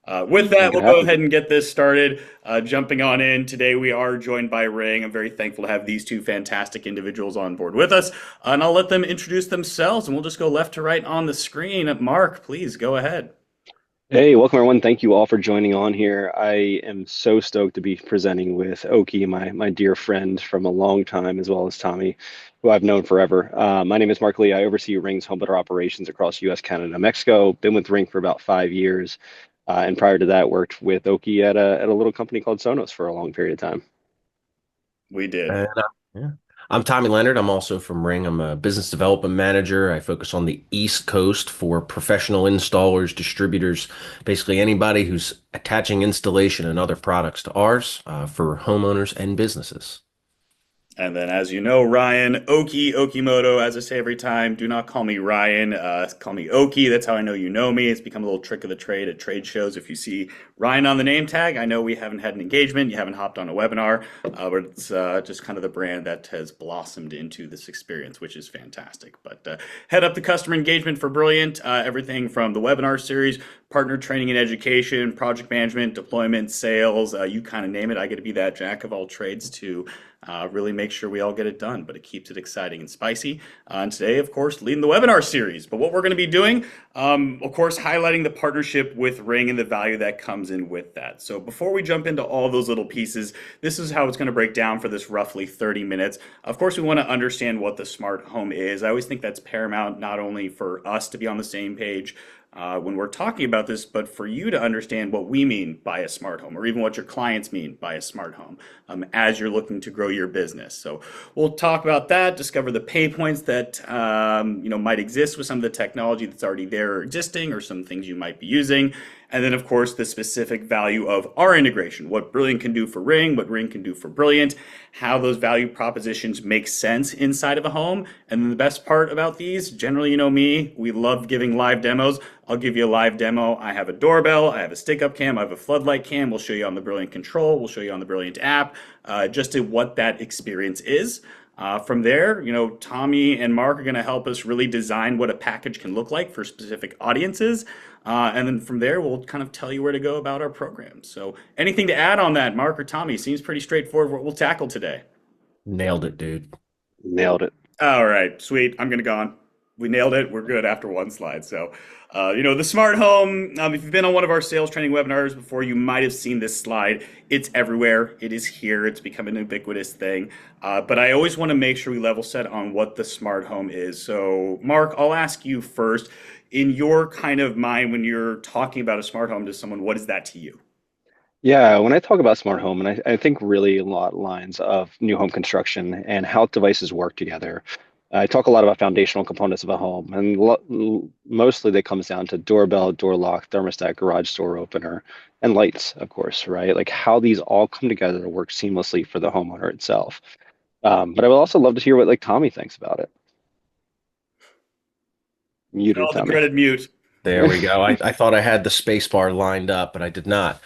With that, Make it we'll go happen. ahead and get this started. Jumping on in today, we are joined by Ring. I'm very thankful to have these two fantastic individuals on board with us, and I'll let them introduce themselves, and we'll just go left to right on the screen. Mark, please go ahead. Hey, welcome everyone. Thank you all for joining on here. I am so stoked to be presenting with Oki, my dear friend from a long time, as well as Tommy, who I've known forever. My name is Mark Lee. I oversee Ring's home builder operations across U.S., Canada, Mexico. Been with Ring for about 5 years, and prior to that, worked with Oki at a little company called Sonos for a long period of time. We did. And yeah. I'm Tommy Leonard. I'm also from Ring. I'm a business development manager. I focus on the East Coast for professional installers, distributors, basically anybody who's attaching installation and other products to ours for homeowners and businesses. And then, as you know, Ryan, Okimoto, as I say every time, do not call me Ryan. Call me Oki. That's how I know you know me. It's become a little trick of the trade at trade shows. If you see Ryan on the name tag, I know we haven't had an engagement. You haven't hopped on a webinar, but it's just kind of the brand that has blossomed into this experience, which is fantastic. But head up the customer engagement for Brilliant. Everything from the webinar series, partner training and education, project management, deployment, sales, you kind of name it. I get to be that jack of all trades to really make sure we all get it done, but it keeps it exciting and spicy. And today, of course, leading the webinar series. But what we're going to be doing, of course, highlighting the partnership with Ring and the value that comes in with that. So before we jump into all those little pieces, this is how it's going to break down for this roughly 30 minutes. Of course, we want to understand what the smart home is. I always think that's paramount, not only for us to be on the same page, when we're talking about this, but for you to understand what we mean by a smart home, or even what your clients mean by a smart home, as you're looking to grow your business. So we'll talk about that, discover the pain points that might exist with some of the technology that's already there or existing, or some things you might be using. And then, of course, the specific value of our integration, what Brilliant can do for Ring, what Ring can do for Brilliant, how those value propositions make sense inside of a home. And then the best part about these, generally, you know me, we love giving live demos. I'll give you a live demo. I have a doorbell, I have a stick-up cam, I have a floodlight cam. We'll show you on the Brilliant control, we'll show you on the Brilliant app, just to what that experience is. From there, Tommy and Mark are going to help us really design what a package can look like for specific audiences. And then from there, we'll kind of tell you where to go about our program. So anything to add on that, Mark or Tommy? Seems pretty straightforward what we'll tackle today. Nailed it, dude. Nailed it. All right, sweet. I'm going to go on. We nailed it. We're good after one slide. So, the smart home, if you've been on one of our sales training webinars before, you might have seen this slide. It's everywhere. It is here. It's become an ubiquitous thing. But I always want to make sure we level set on what the smart home is. So, Mark, I'll ask you first. In your kind of mind, when you're talking about a smart home to someone, what is that to you? Yeah, when I talk about smart home, and I think really a lot lines of new home construction and how devices work together. I talk a lot about foundational components of a home, and mostly that comes down to doorbell, door lock, thermostat, garage door opener, and lights, of course, right? Like how these all come together to work seamlessly for the homeowner itself. But I would also love to hear what like Tommy thinks about it. Muted Oh, the Tommy. dreaded mute. There we go. I thought I had the space bar lined up, but I did not.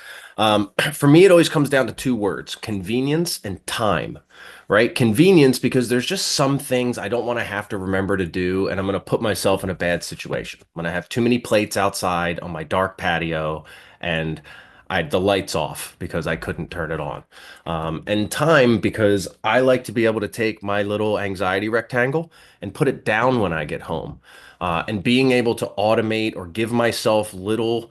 For me, it always comes down to two words, convenience and time, right? Convenience, because there's just some things I don't want to have to remember to do, and I'm going to put myself in a bad situation. I'm going to have too many plates outside on my dark patio, and I had the lights off because I couldn't turn it on. And time, because I like to be able to take my little anxiety rectangle and put it down when I get home. And being able to automate or give myself little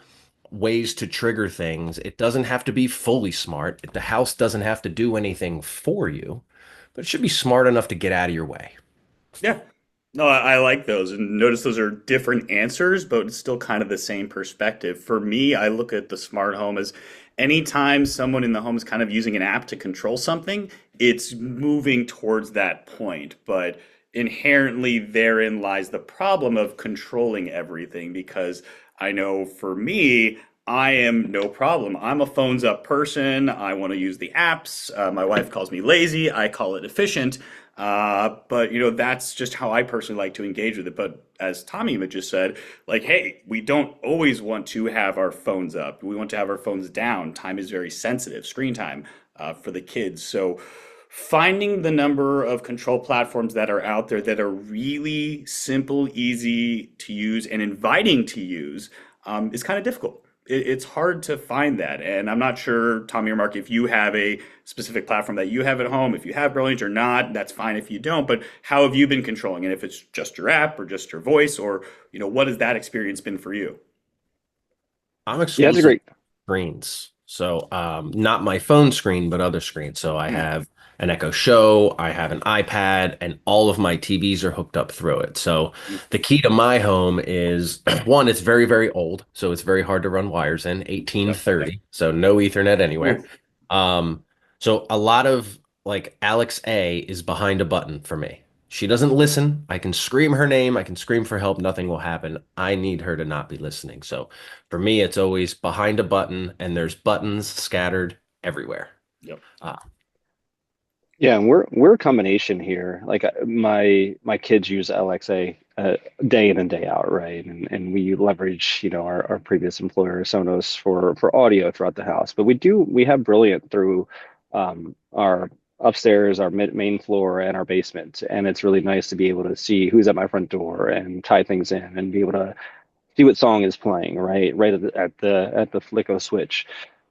ways to trigger things. It doesn't have to be fully smart. The house doesn't have to do anything for you, but it should be smart enough to get out of your way. Yeah. No, I like those. And notice those are different answers, but it's still kind of the same perspective. For me, I look at the smart home as anytime someone in the home is kind of using an app to control something, it's moving towards that point. But inherently, therein lies the problem of controlling everything because I know for me, I am no problem. I'm a phones up person. I want to use the apps. My wife calls me lazy. I call it efficient. But that's just how I personally like to engage with it. But as Tommy had just said, like, hey, we don't always want to have our phones up. We want to have our phones down. Time is very sensitive, screen time for the kids. So finding the number of control platforms that are out there that are really simple, easy to use, and inviting to use is kind of difficult. it's hard to find that. And I'm not sure, Tommy or Mark, if you have a specific platform that you have at home. If you have Brilliant or not, that's fine if you don't. But how have you been controlling it? If it's just your app or just your voice, or what has that experience been for you? I'm Yeah, it's a exclusive great. screens. So not my phone screen, but other screens. So I Hmm. have an Echo Show, I have an iPad, and all of my TVs are hooked up through it. So the key to my home is one, it's very, very old. So it's very hard to run wires in, Yep. 1830. So no Ethernet anywhere. Oof. Um, so a lot of like Alex A is behind a button for me. She doesn't listen. I can scream her name. I can scream for help. Nothing will happen. I need her to not be listening. So for me, it's always behind a button, and there's buttons scattered everywhere. Yep. Uh, Yeah, and we're a combination here. Like my kids use LXA day in and day out, right? And we leverage, our previous employer Sonos for audio throughout the house. But we have Brilliant through our upstairs, our main floor, and our basement. And it's really nice to be able to see who's at my front door and tie things in and be able to see what song is playing, right at the flick of a switch.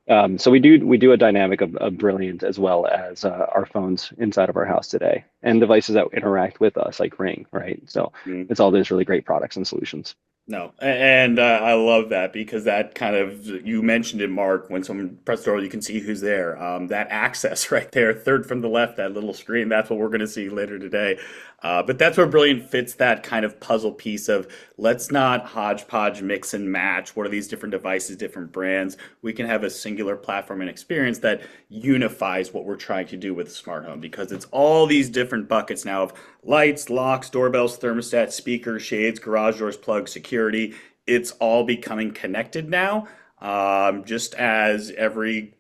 So we do a dynamic of Brilliant as well as our phones inside of our house today, and devices that interact with us like Ring, right? So Mm. it's all those really great products and solutions. No, and I love that because that kind of you mentioned it, Mark. When someone presses the door, you can see who's there. That access right there, third from the left, that little screen. That's what we're going to see later today. But that's where Brilliant fits that kind of puzzle piece of let's not hodgepodge, mix and match. What are these different devices, different brands? We can have a singular platform and experience that unifies what we're trying to do with the smart home because it's all these different buckets now of lights, locks, doorbells, thermostats, speakers, shades, garage doors, plugs, security. It's all becoming connected now. Just as every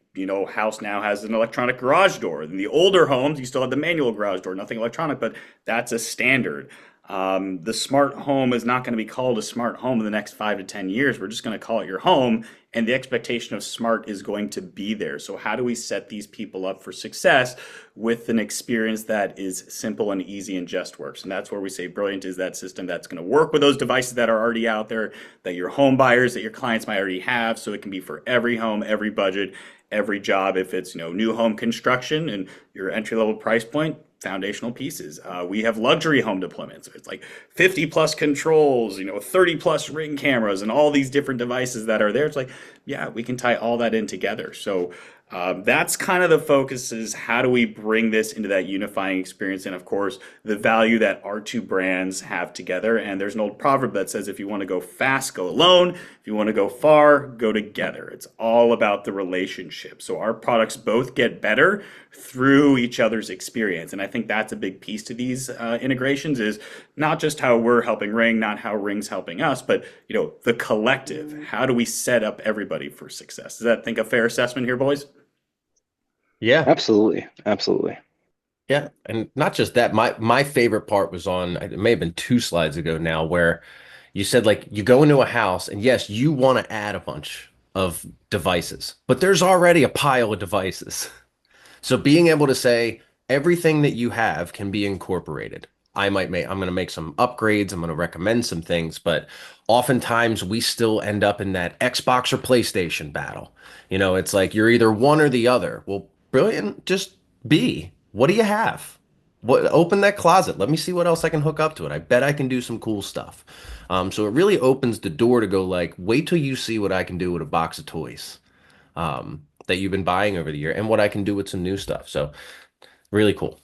house now has an electronic garage door. In the older homes, you still have the manual garage door, nothing electronic, but that's a standard. The smart home is not going to be called a smart home in the next 5 to 10 years. We're just going to call it your home, and the expectation of smart is going to be there. So, how do we set these people up for success with an experience that is simple and easy and just works? And that's where we say Brilliant is that system that's going to work with those devices that are already out there, that your home buyers, that your clients might already have. So, it can be for every home, every budget, every job. If it's new home construction and your entry level price point, foundational pieces. We have luxury home deployments. It's like 50 plus controls, 30 plus ring cameras, and all these different devices that are there. It's like, yeah, we can tie all that in together. So that's kind of the focus is how do we bring this into that unifying experience? And of course, the value that our two brands have together. And there's an old proverb that says, if you want to go fast, go alone. If you want to go far, go together. It's all about the relationship. So our products both get better through each other's experience. And I think that's a big piece to these integrations is not just how we're helping Ring, not how Ring's helping us, but the collective. How do we set up everybody for success? Is that, I think, a fair assessment here, boys? yeah, Absolutely, absolutely. yeah, and not just that. My favorite part was on. It may have been 2 slides ago now, where you said like you go into a house and yes, you want to add a bunch of devices, but there's already a pile of devices. So being able to say everything that you have can be incorporated. I'm going to make some upgrades. I'm going to recommend some things, but oftentimes we still end up in that Xbox or PlayStation battle. It's like you're either one or the other. Well, brilliant. Just be. What do you have? Open that closet. Let me see what else I can hook up to it. I bet I can do some cool stuff. So it really opens the door to go like, wait till you see what I can do with a box of toys that you've been buying over the year and what I can do with some new stuff. So really cool.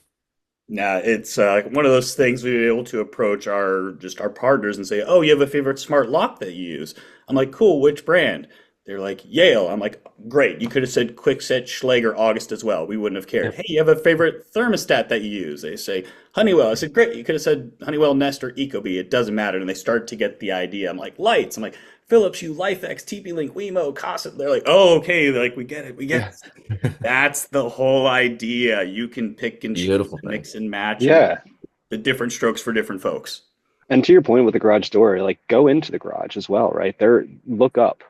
Yeah, it's one of those things we were able to approach our partners and say, "Oh, you have a favorite smart lock that you use?" I'm like, "Cool, which brand?" They're like, "Yale." I'm like, "Great. You could have said Kwikset, Schlager, August as well. We wouldn't have cared." Yeah. "Hey, you have a favorite thermostat that you use?" They say, "Honeywell." I said, "Great. You could have said Honeywell, Nest, or Ecobee. It doesn't matter." And they start to get the idea. I'm like, "Lights." I'm like, "Philips, Hue, LifeX, TP-Link, Wemo, Casa." They're like, "Oh, okay. They're like, we get it. We get Yeah. it." That's the whole idea. You can pick and choose Beautiful and thing. mix and match and Yeah. the different strokes for different folks. And to your point with the garage door, like go into the garage as well, right? There, look up,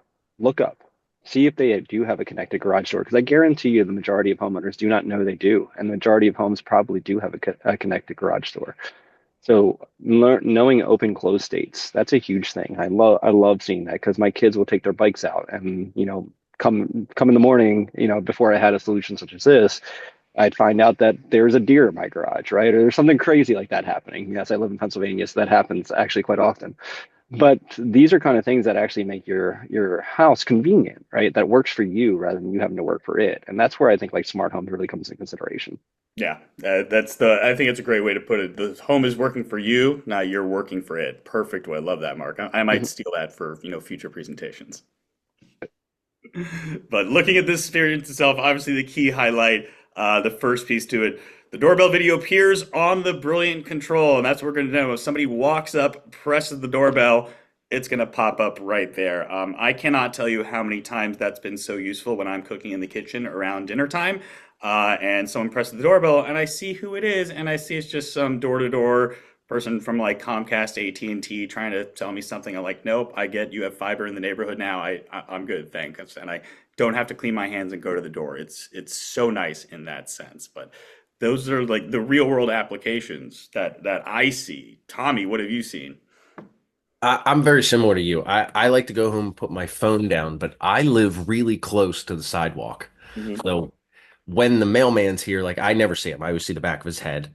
see if they do have a connected garage door, because I guarantee you the majority of homeowners do not know they do, and the majority of homes probably do have a connected garage door. So knowing open close states, that's a huge thing. I love seeing that because my kids will take their bikes out and, come in the morning, before I had a solution such as this, I'd find out that there's a deer in my garage, right? Or there's something crazy like that happening. Yes, I live in Pennsylvania, so that happens actually quite often. But these are kind of things that actually make your house convenient, right? That works for you rather than you having to work for it. And that's where I think like smart homes really comes into consideration. Yeah, I think it's a great way to put it. The home is working for you, not you're working for it. Perfect way. I love that, Mark. I might steal that for, future presentations. But looking at this experience itself, obviously the key highlight, the first piece to it, the doorbell video appears on the Brilliant control, and that's what we're going to know. If somebody walks up, presses the doorbell, it's going to pop up right there. I cannot tell you how many times that's been so useful when I'm cooking in the kitchen around dinner time, and someone presses the doorbell, and I see who it is, and I see it's just some door-to-door person from like Comcast, AT&T trying to tell me something. I'm like, nope, I get you have fiber in the neighborhood now. I'm good, thanks. And I don't have to clean my hands and go to the door. It's so nice in that sense. But those are like the real world applications that I see. Tommy, what have you seen? I'm very similar to you. I like to go home and put my phone down, but I live really close to the sidewalk. Mhm. So when the mailman's here, like I never see him. I always see the back of his head.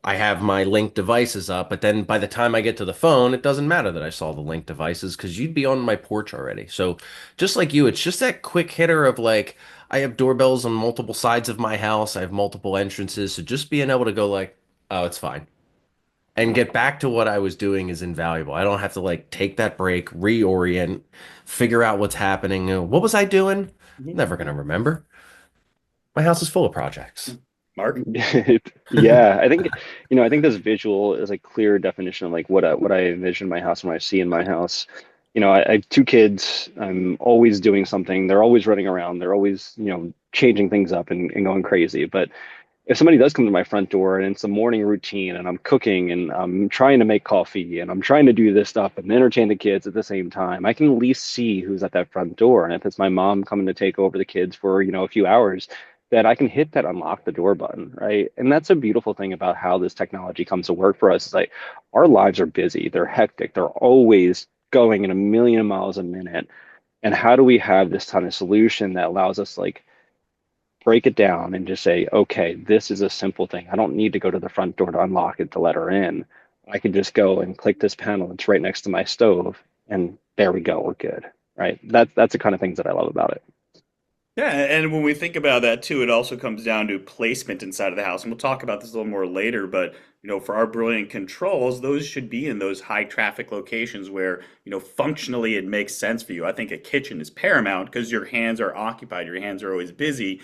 I have my linked devices up, but then by the time I get to the phone, it doesn't matter that I saw the linked devices because you'd be on my porch already. So just like you, it's just that quick hitter of like, I have doorbells on multiple sides of my house. I have multiple entrances. So just being able to go like, oh, it's fine. And get back to what I was doing is invaluable. I don't have to like take that break, reorient, figure out what's happening. What was I doing? Mhm. Never gonna remember. My house is full of projects. Mark? Yeah, I think this visual is a clear definition of like what I envision my house and what I see in my house. I have two kids. I'm always doing something. They're always running around. They're always, changing things up and going crazy. But if somebody does come to my front door and it's a morning routine and I'm cooking and I'm trying to make coffee and I'm trying to do this stuff and entertain the kids at the same time, I can at least see who's at that front door. And if it's my mom coming to take over the kids for, a few hours, that I can hit that unlock the door button, right? And that's a beautiful thing about how this technology comes to work for us. Is like our lives are busy, they're hectic, they're always going in a million miles a minute. And how do we have this kind of solution that allows us like break it down and just say, okay, this is a simple thing. I don't need to go to the front door to unlock it to let her in. I can just go and click this panel. It's right next to my stove, and there we go. We're good, right? That's the kind of things that I love about it. Yeah, and when we think about that too, it also comes down to placement inside of the house. And we'll talk about this a little more later, but for our brilliant controls, those should be in those high traffic locations where, functionally it makes sense for you. I think a kitchen is paramount because your hands are occupied, your hands are always busy.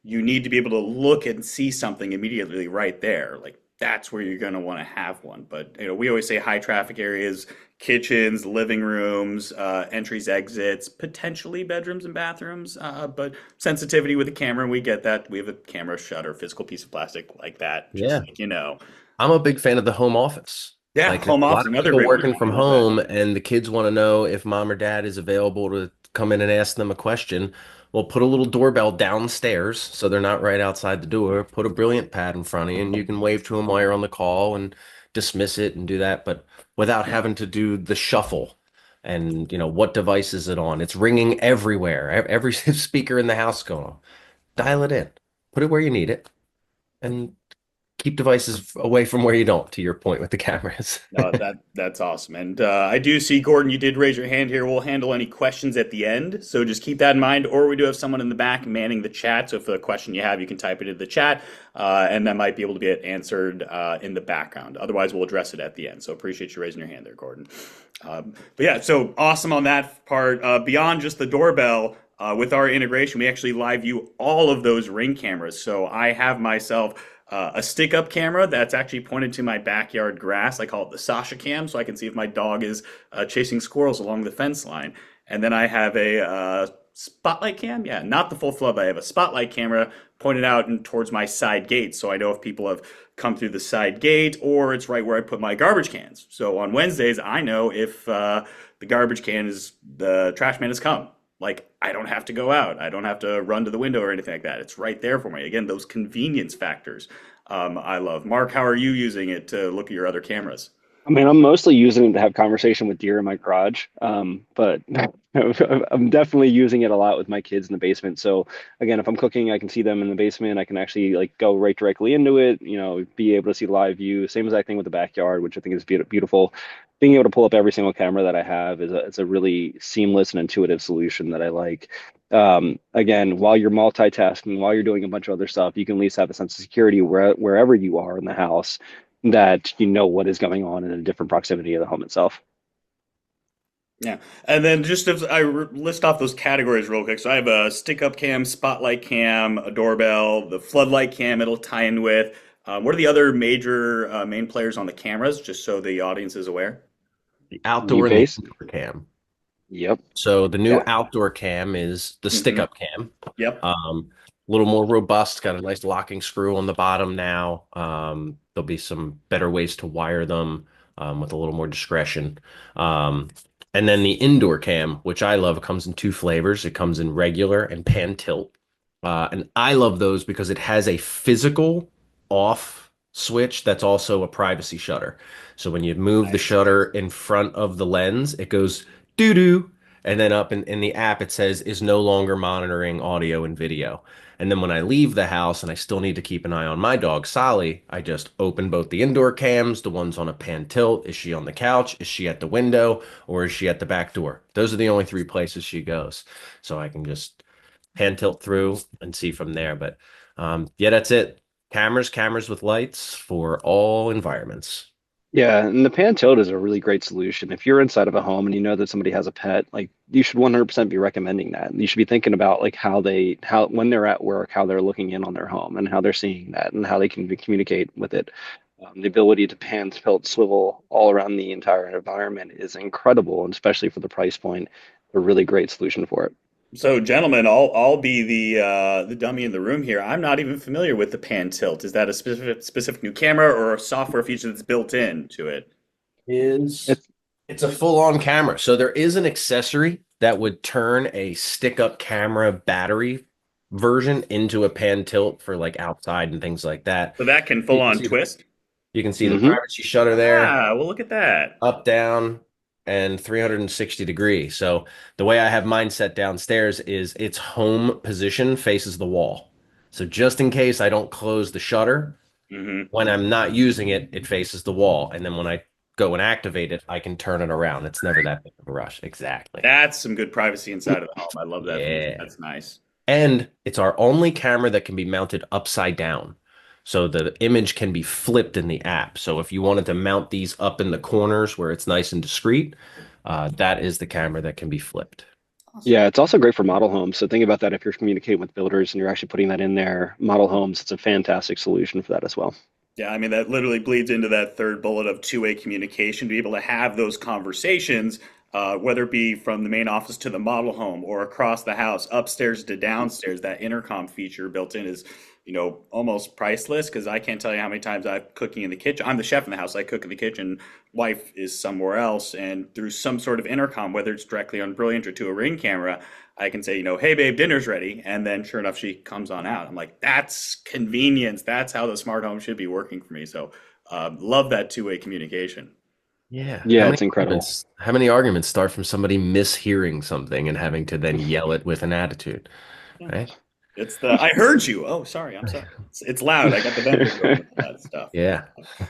You need to be able to look and see something immediately right there. Like that's where you're going to want to have one. But we always say high traffic areas, kitchens, living rooms, entries, exits, potentially bedrooms and bathrooms. But sensitivity with the camera, and we get that. We have a camera shutter, physical piece of plastic like that, just Yeah. like you know. I'm a big fan of the home office. Yeah, Like there's home a office, lot of another people great way. working from I love that. home and the kids want to know if mom or dad is available to come in and ask them a question. Well, put a little doorbell downstairs so they're not right outside the door. Put a brilliant pad in front of you and you can wave to them while you're on the call and dismiss it and do that, but without having to do the shuffle. And what device is it on? It's ringing everywhere. Every speaker in the house going on. Dial it in. Put it where you need it. And keep devices away from where you don't, to your point with the cameras. No, that's awesome. And I do see, Gordon, you did raise your hand here. We'll handle any questions at the end. So just keep that in mind. Or we do have someone in the back manning the chat. So if a question you have, you can type it into the chat, and that might be able to get answered in the background. Otherwise, we'll address it at the end. So appreciate you raising your hand there, Gordon. But yeah, so awesome on that part. Beyond just the doorbell, with our integration, we actually live view all of those Ring cameras. So I have myself a stick up camera that's actually pointed to my backyard grass. I call it the Sasha cam, so I can see if my dog is chasing squirrels along the fence line. And then I have a spotlight cam. Yeah, not the full flood, but I have a spotlight camera pointed out and towards my side gate. So I know if people have come through the side gate or it's right where I put my garbage cans. So on Wednesdays, I know if the garbage can is the trash man has come. like I don't have to go out. I don't have to run to the window or anything like that. It's right there for me. Again, those convenience factors. I love. Mark, how are you using it to look at your other cameras? I mean, I'm mostly using it to have conversation with deer in my garage, but I'm definitely using it a lot with my kids in the basement. So again, if I'm cooking, I can see them in the basement. I can actually like go right directly into it, be able to see live view. Same exact thing with the backyard, which I think is beautiful. Being able to pull up every single camera that I have it's a really seamless and intuitive solution that I like. Again, while you're multitasking, while you're doing a bunch of other stuff, you can at least have a sense of security wherever you are in the house that you know what is going on in a different proximity of the home itself. Yeah, and then just as list off those categories real quick. So I have a stick-up cam, spotlight cam, a doorbell, the floodlight cam. It'll tie in with. What are the other major main players on the cameras, just so the audience is aware? The View outdoor and the base. indoor cam. Yep. So the new Yeah. outdoor cam is the Hmm. stick-up cam. Yep. A little more robust, got a nice locking screw on the bottom now. There'll be some better ways to wire them with a little more discretion. Um, and then the indoor cam, which I love, comes in two flavors. It comes in regular and pan tilt. And I love those because it has a physical off switch that's also a privacy shutter. So when you move the Nice. shutter in front of the lens, it goes doo doo. And then up in the app, it says is no longer monitoring audio and video. And then when I leave the house and I still need to keep an eye on my dog, Solly, I just open both the indoor cams, the ones on a pan tilt. Is she on the couch? Is she at the window? Or is she at the back door? Those are the only three places she goes. So I can just pan tilt through and see from there. But yeah, that's it. Cameras with lights for all environments. Yeah, and the pan tilt is a really great solution. If you're inside of a home and you know that somebody has a pet, like you should 100% be recommending that. You should be thinking about like how when they're at work, how they're looking in on their home and how they're seeing that and how they can communicate with it. The ability to pan, tilt, swivel all around the entire environment is incredible, and especially for the price point, a really great solution for it. So, gentlemen, I'll be the dummy in the room here. I'm not even familiar with the pan tilt. Is that a specific new camera or a software feature that's built in to it? Is It's it's a full-on camera. So there is an accessory that would turn a stick-up camera battery version into a pan tilt for like outside and things like that. So that can full You can on see the twist. you can see the hmm privacy shutter there, Ah, well, look at that. up, down, and 360 degrees. So the way I have mine set downstairs is its home position faces the wall. So just in case I don't close the shutter, Hmm. when I'm not using it, it faces the wall. And then when I go and activate it, I can turn it around. It's never that big of a rush. Exactly. That's some good privacy inside of the home. I love that feature. Yeah. That's nice. And it's our only camera that can be mounted upside down. So the image can be flipped in the app. So if you wanted to mount these up in the corners where it's nice and discreet, that is the camera that can be flipped. Awesome. Yeah, it's also great for model homes. So think about that if you're communicating with builders and you're actually putting that in there. Model homes, it's a fantastic solution for that as well. Yeah, I mean, that literally bleeds into that third bullet of two-way communication, to be able to have those conversations, whether it be from the main office to the model home or across the house, upstairs to downstairs. That intercom feature built in is, almost priceless because I can't tell you how many times I'm cooking in the kitchen. I'm the chef in the house. I cook in the kitchen. Wife is somewhere else, and through some sort of intercom, whether it's directly on Brilliant or to a Ring camera, I can say, hey babe, dinner's ready. And then sure enough, she comes on out. I'm like, that's convenience. That's how the smart home should be working for me. So love that two-way communication. Yeah. Yeah, it's incredible. How many arguments start from somebody mishearing something and having to then yell it with an attitude, Yeah. right? It's the I heard you. Oh, sorry, I'm sorry. It's loud. I got the vent going with that stuff. Yeah.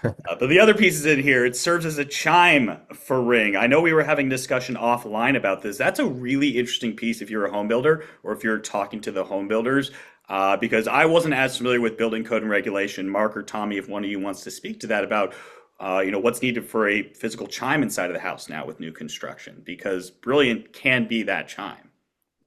But the other pieces in here, it serves as a chime for Ring. I know we were having discussion offline about this. That's a really interesting piece if you're a home builder or if you're talking to the home builders, because I wasn't as familiar with building code and regulation. Mark or Tommy, if one of you wants to speak to that about, what's needed for a physical chime inside of the house now with new construction, because Brilliant can be that chime.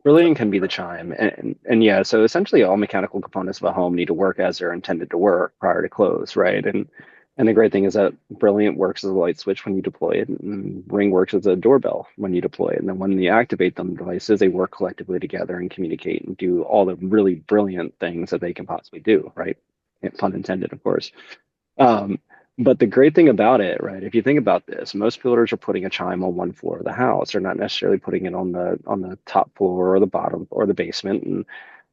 Brilliant can be the chime. And yeah, so essentially all mechanical components of a home need to work as they're intended to work prior to close, right? And the great thing is that Brilliant works as a light switch when you deploy it, and Ring works as a doorbell when you deploy it. And then when you activate them devices, they work collectively together and communicate and do all the really brilliant things that they can possibly do, right? Pun intended, of course. Um, But the great thing about it, right, if you think about this, most builders are putting a chime on one floor of the house. They're not necessarily putting it on the top floor or the bottom or the basement. And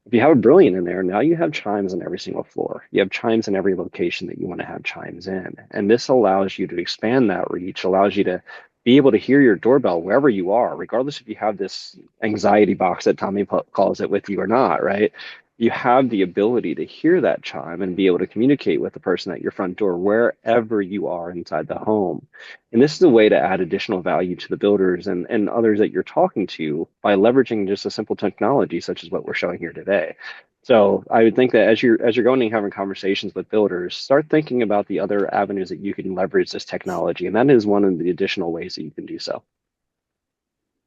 if you have a brilliant in there, now you have chimes on every single floor. You have chimes in every location that you want to have chimes in. And this allows you to expand that reach, allows you to be able to hear your doorbell wherever you are, regardless if you have this anxiety box that Tommy calls it with you or not, right? You have the ability to hear that chime and be able to communicate with the person at your front door wherever you are inside the home. And this is a way to add additional value to the builders and others that you're talking to by leveraging just a simple technology such as what we're showing here today. So I would think that as you're going and having conversations with builders, start thinking about the other avenues that you can leverage this technology. And that is one of the additional ways that you can do so.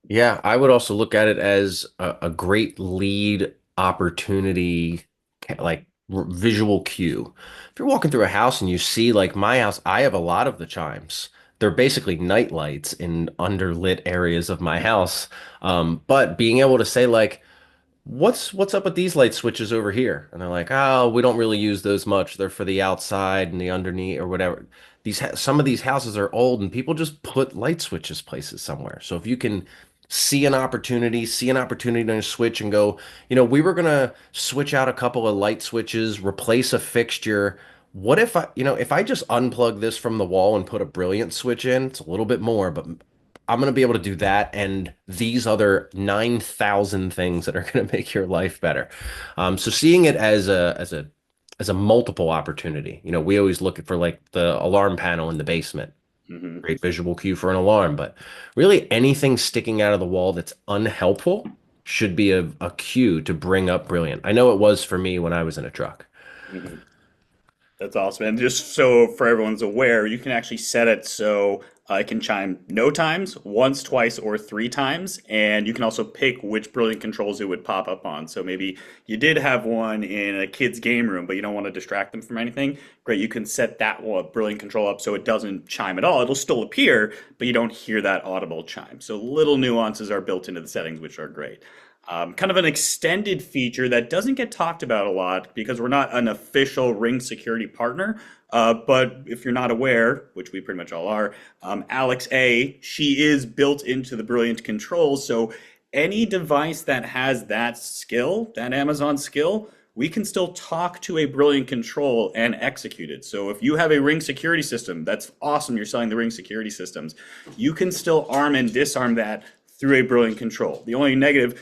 Yeah, I would also look at it as a great lead opportunity, like visual cue. If you're walking through a house and you see, like my house, I have a lot of the chimes. They're basically night lights in underlit areas of my house. But being able to say, like, what's up with these light switches over here? And they're like, oh, we don't really use those much. They're for the outside and the underneath or whatever. Some of these houses are old and people just put light switches places somewhere. So if you can see an opportunity to switch and go, we were gonna switch out a couple of light switches, replace a fixture. What if if I just unplug this from the wall and put a brilliant switch in? It's a little bit more, but I'm going to be able to do that and these other 9,000 things that are going to make your life better. So seeing it as a multiple opportunity. We always look for like the alarm panel in the basement. Hmm. Great visual cue for an alarm, but really anything sticking out of the wall that's unhelpful should be a cue to bring up brilliant. I know it was for me when I was in a truck. Hmm. That's awesome. And just so for everyone's aware, you can actually set it so it can chime no times, once, twice, or three times. And you can also pick which brilliant controls it would pop up on. So maybe you did have one in a kid's game room, but you don't want to distract them from anything. Great. You can set that one brilliant control up so it doesn't chime at all. It'll still appear, but you don't hear that audible chime. So little nuances are built into the settings, which are great. Kind of an extended feature that doesn't get talked about a lot because we're not an official Ring security partner. But if you're not aware, which we pretty much all are, Alex A, she is built into the Brilliant controls. So any device that has that skill, that Amazon skill, we can still talk to a Brilliant control and execute it. So if you have a Ring security system, that's awesome. You're selling the Ring security systems. You can still arm and disarm that through a Brilliant control. The only negative,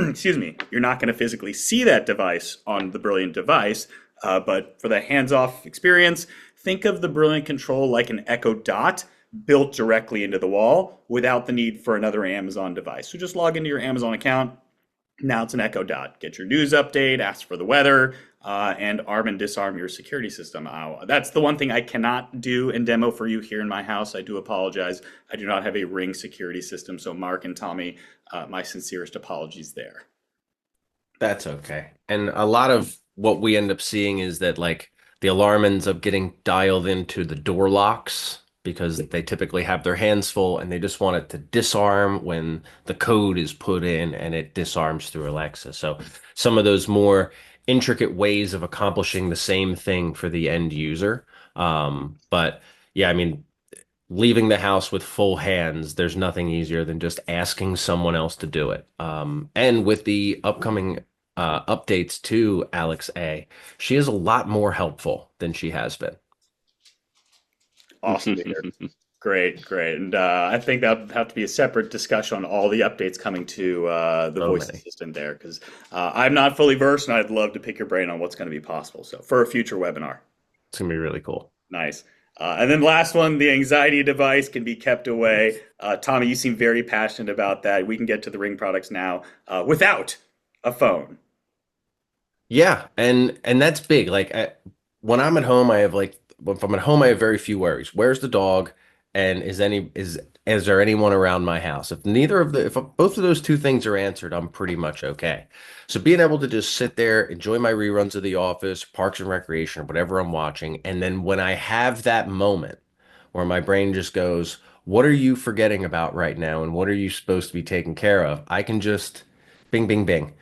excuse me, you're not going to physically see that device on the Brilliant device, but for the hands-off experience, think of the Brilliant control like an Echo Dot built directly into the wall without the need for another Amazon device. So just log into your Amazon account. Now it's an Echo Dot. Get your news update, ask for the weather, and arm and disarm your security system. That's the one thing I cannot do and demo for you here in my house. I do apologize. I do not have a Ring security system. So, Mark and Tommy, my sincerest apologies there. That's okay. And a lot of what we end up seeing is that like the alarm ends up getting dialed into the door locks because they typically have their hands full and they just want it to disarm when the code is put in and it disarms through Alexa. So some of those more intricate ways of accomplishing the same thing for the end user. But yeah, I mean, leaving the house with full hands, there's nothing easier than just asking someone else to do it. And with the upcoming updates to Alex A, she is a lot more helpful than she has been. Awesome to hear. Great, great. And I think that would have to be a separate discussion on all the updates coming to the So voice many. assistant there, because I'm not fully versed and I'd love to pick your brain on what's going to be possible. So for a future webinar. It's gonna be really cool. Nice. And then last one, the anxiety device can be kept away. Tommy, you seem very passionate about that. We can get to the Ring products now without a phone. Yeah, and that's big. Like when I'm at home, I have like if I'm at home, I have very few worries. Where's the dog? And is there anyone around my house? If both of those two things are answered, I'm pretty much okay. So being able to just sit there, enjoy my reruns of The Office, Parks and Recreation, or whatever I'm watching, and then when I have that moment where my brain just goes, "What are you forgetting about right now? And what are you supposed to be taking care of?" I can just bing, bing, bing.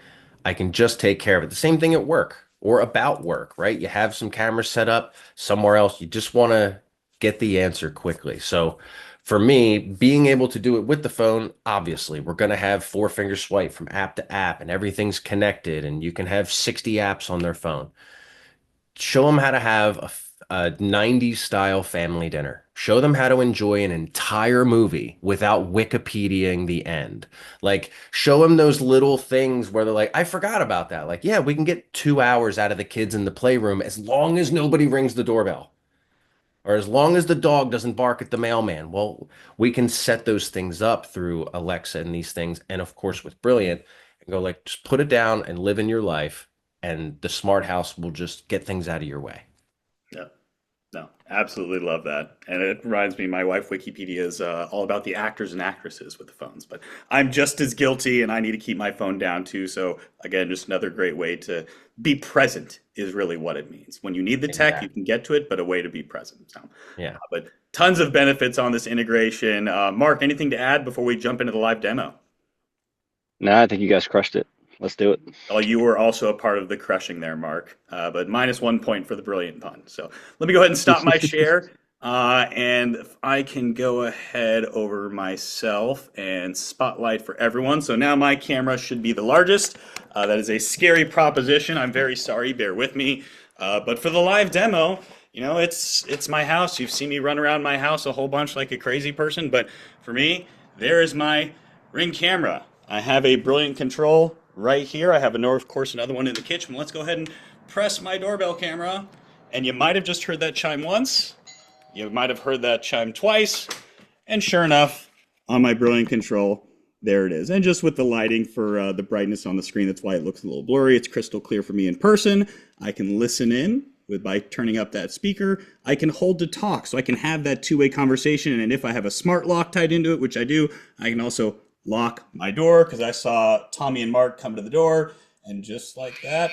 I can just take care of it. The same thing at work or about work, right? You have some cameras set up somewhere else. You just want to get the answer quickly. So for me, being able to do it with the phone, obviously, we're going to have four finger swipe from app to app and everything's connected and you can have 60 apps on their phone. Show them how to have a 90s style family dinner. Show them how to enjoy an entire movie without Wikipediaing the end. Like, show them those little things where they're like, I forgot about that. Like, yeah, we can get 2 hours out of the kids in the playroom as long as nobody rings the doorbell or as long as the dog doesn't bark at the mailman. Well, we can set those things up through Alexa and these things. And of course, with Brilliant, and go like, just put it down and live in your life, and the smart house will just get things out of your way. Yeah. No, absolutely love that. And it reminds me, my wife Wikipedia is all about the actors and actresses with the phones, but I'm just as guilty and I need to keep my phone down too. So again, just another great way to be present is really what it means. When you need the tech, you can get to it, but a way to be present. So, Yeah. but tons of benefits on this integration. Mark, anything to add before we jump into the live demo? No, I think you guys crushed it. Let's do it. Well, you were also a part of the crushing there, Mark, but minus 1 point for the brilliant pun. So let me go ahead and stop my share. And if I can go ahead over myself and spotlight for everyone. So now my camera should be the largest. That is a scary proposition. I'm very sorry. Bear with me. But for the live demo, you know, it's my house. You've seen me run around my house a whole bunch like a crazy person. But for me, there is my Ring camera. I have a Brilliant control right here. I have, of course, another one in the kitchen. Let's go ahead and press my doorbell camera. And you might have just heard that chime once. You might have heard that chime twice. And sure enough, on my Brilliant control, there it is. And just with the lighting for the brightness on the screen, that's why it looks a little blurry. It's crystal clear for me in person. I can listen in by turning up that speaker. I can hold to talk, so I can have that two-way conversation. And if I have a smart lock tied into it, which I do, I can also lock my door, because I saw Tommy and Mark come to the door, and just like that,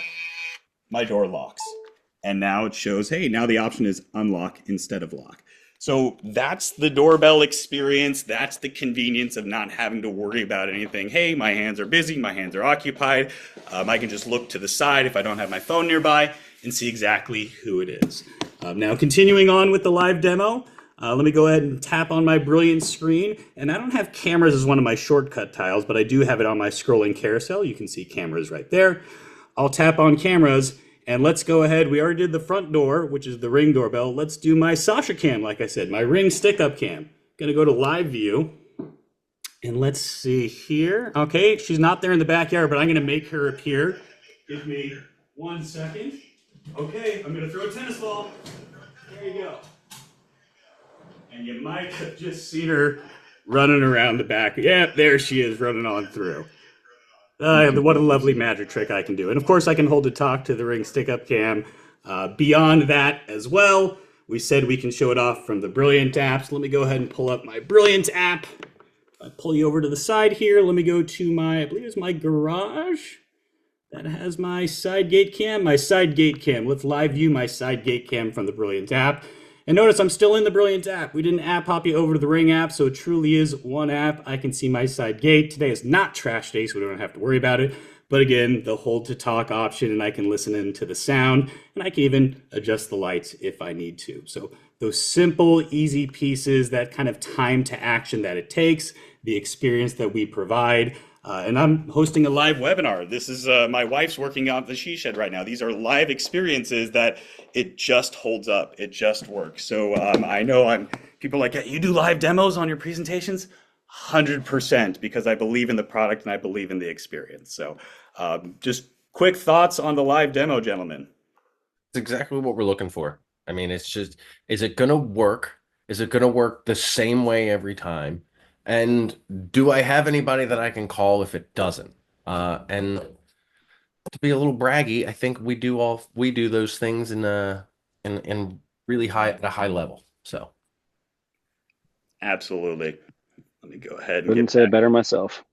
my door locks. And now it shows, hey, now the option is unlock instead of lock. So that's the doorbell experience. That's the convenience of not having to worry about anything. Hey, my hands are busy, my hands are occupied. I can just look to the side if I don't have my phone nearby and see exactly who it is. Now continuing on with the live demo, let me go ahead and tap on my Brilliant screen. And I don't have cameras as one of my shortcut tiles, but I do have it on my scrolling carousel. You can see cameras right there. I'll tap on cameras, and let's go ahead. We already did the front door, which is the Ring doorbell. Let's do my Sasha cam, like I said, my Ring stick-up cam. Gonna go to live view, and let's see here. Okay, she's not there in the backyard, but I'm gonna make her appear. Give me 1 second. Okay, I'm gonna throw a tennis ball. There you go. And you might have just seen her running around the back. Yeah, there she is running on through. What a lovely magic trick I can do. And of course I can hold to talk to the Ring stick-up cam. Beyond that as well, we said we can show it off from the Brilliant apps. Let me go ahead and pull up my Brilliant app. I pull you over to the side here. Let me go to my, I believe it's my garage. That has my side gate cam. Let's live view my side gate cam from the Brilliant app. And notice I'm still in the Brilliant app. We didn't app hop you over to the Ring app, so it truly is one app. I can see my side gate. Today is not trash day, so we don't have to worry about it. But again, the hold to talk option, and I can listen into the sound, and I can even adjust the lights if I need to. So those simple, easy pieces, that kind of time to action that it takes, the experience that we provide. And I'm hosting a live webinar. This is my wife's working out the she shed right now. These are live experiences that it just holds up. It just works. So I know people are like, "Yeah, you do live demos on your presentations?" 100%, because I believe in the product and I believe in the experience. So just quick thoughts on the live demo, gentlemen. It's exactly what we're looking for. I mean, it's just, is it going to work? Is it going to work the same way every time? And do I have anybody that I can call if it doesn't? And to be a little braggy, I think we do those things in really at a high level. So Absolutely. Let me go ahead and Couldn't get say it back. better myself.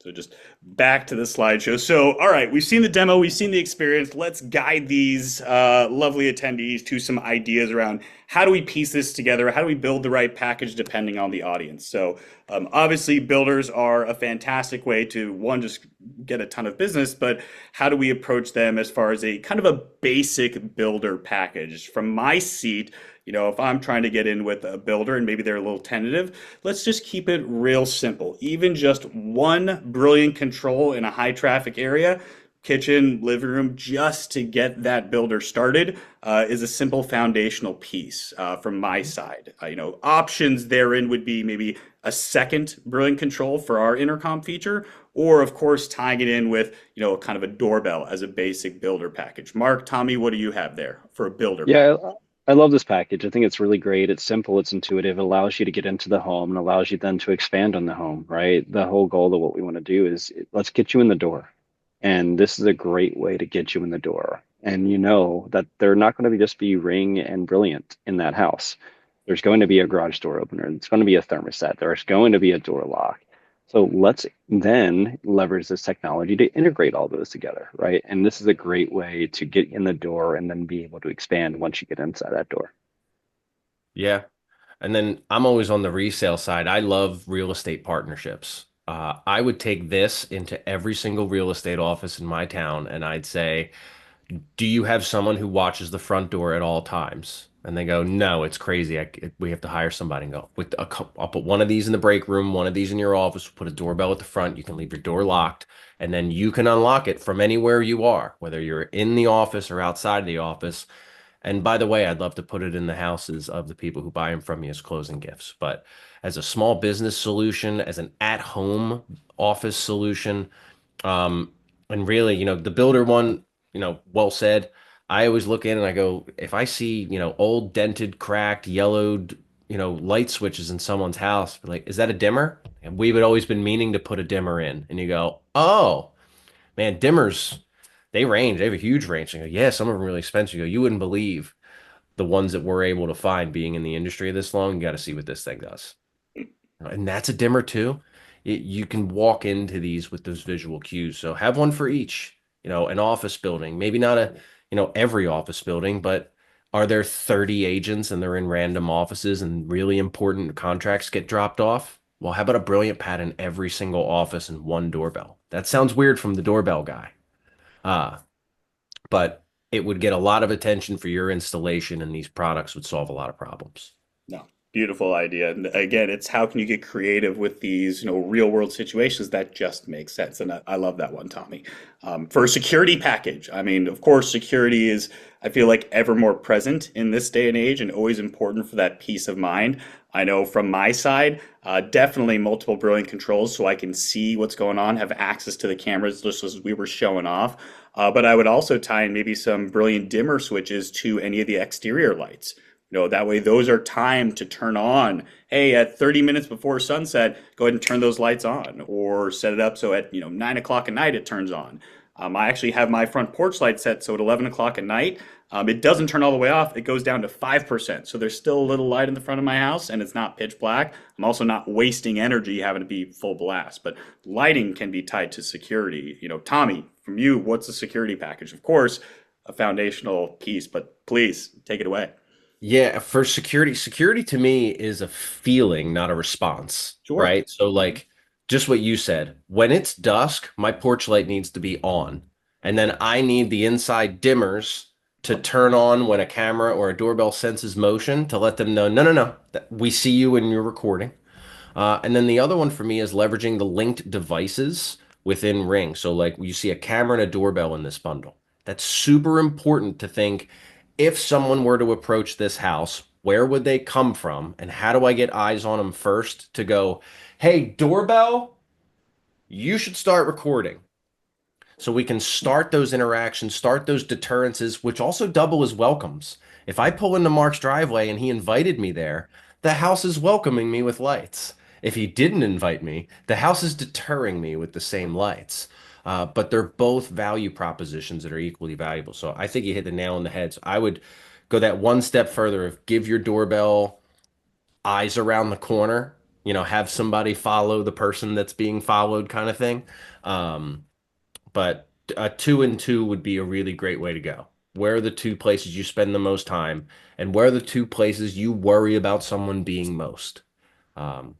So just back to the slideshow. So, all right, we've seen the demo, we've seen the experience. Let's guide these lovely attendees to some ideas around how do we piece this together? How do we build the right package depending on the audience? So obviously builders are a fantastic way to, one, just get a ton of business, but how do we approach them as far as a kind of a basic builder package? From my seat, If I'm trying to get in with a builder and maybe they're a little tentative, let's just keep it real simple. Even just one brilliant control in a high traffic area, kitchen, living room, just to get that builder started, is a simple foundational piece from my side. Options therein would be maybe a second brilliant control for our intercom feature, or of course tying it in with, kind of a doorbell as a basic builder package. Mark, Tommy, what do you have there for a builder package? Yeah, I love this package. I think it's really great. It's simple, it's intuitive, it allows you to get into the home and allows you then to expand on the home, right? The whole goal of what we want to do is let's get you in the door. And this is a great way to get you in the door. And you know that they're not going to just be ring and brilliant in that house. There's going to be a garage door opener. It's going to be a thermostat. There's going to be a door lock. So let's then leverage this technology to integrate all those together, right? And this is a great way to get in the door and then be able to expand once you get inside that door. Yeah. And then I'm always on the resale side. I love real estate partnerships. I would take this into every single real estate office in my town and I'd say, do you have someone who watches the front door at all times? And they go, no, it's crazy. We have to hire somebody and go, I'll put one of these in the break room, one of these in your office, put a doorbell at the front. You can leave your door locked and then you can unlock it from anywhere you are, whether you're in the office or outside of the office. And by the way, I'd love to put it in the houses of the people who buy them from me as closing gifts. But as a small business solution, as an at-home office solution, and really, the builder one, well said. I always look in and I go, if I see, old dented, cracked, yellowed, light switches in someone's house, like, is that a dimmer? And we've always been meaning to put a dimmer in. And you go, oh, man, dimmers, they range. They have a huge range. And I go, yeah, some of them are really expensive. You go, you wouldn't believe the ones that we're able to find being in the industry this long. You got to see what this thing does. And that's a dimmer too. You can walk into these with those visual cues. So have one for each, an office building, maybe not every office building, but are there 30 agents and they're in random offices and really important contracts get dropped off? Well, how about a brilliant pad in every single office and one doorbell? That sounds weird from the doorbell guy. Uh, but it would get a lot of attention for your installation and these products would solve a lot of problems. No, beautiful idea. And again, it's how can you get creative with these, real world situations that just make sense. And I love that one, Tommy. For a security package, I mean, of course, security is, I feel like, ever more present in this day and age and always important for that peace of mind. I know from my side, definitely multiple brilliant controls so I can see what's going on, have access to the cameras just as we were showing off. But I would also tie in maybe some brilliant dimmer switches to any of the exterior lights. That way those are timed to turn on. Hey, at 30 minutes before sunset, go ahead and turn those lights on, or set it up so at 9 o'clock at night it turns on. I actually have my front porch light set so at 11 o'clock at night, it doesn't turn all the way off. It goes down to 5%. So there's still a little light in the front of my house and it's not pitch black. I'm also not wasting energy having to be full blast. But lighting can be tied to security. Tommy, from you, what's a security package? Of course, a foundational piece, but please take it away. Yeah, for security to me is a feeling, not a response, Sure. right? So like just what you said, when it's dusk, my porch light needs to be on. And then I need the inside dimmers to turn on when a camera or a doorbell senses motion to let them know, no, no, no, we see you when you're recording. And then the other one for me is leveraging the linked devices within Ring. So like you see a camera and a doorbell in this bundle. That's super important to think if someone were to approach this house, where would they come from? And how do I get eyes on them first to go, hey, doorbell, you should start recording. So we can start those interactions, start those deterrences, which also double as welcomes. If I pull into Mark's driveway and he invited me there, the house is welcoming me with lights. If he didn't invite me, the house is deterring me with the same lights. But they're both value propositions that are equally valuable. So I think you hit the nail on the head. So I would go that one step further of give your doorbell eyes around the corner, have somebody follow the person that's being followed kind of thing. Um, but a two and two would be a really great way to go. Where are the two places you spend the most time, and where are the two places you worry about someone being most? Um,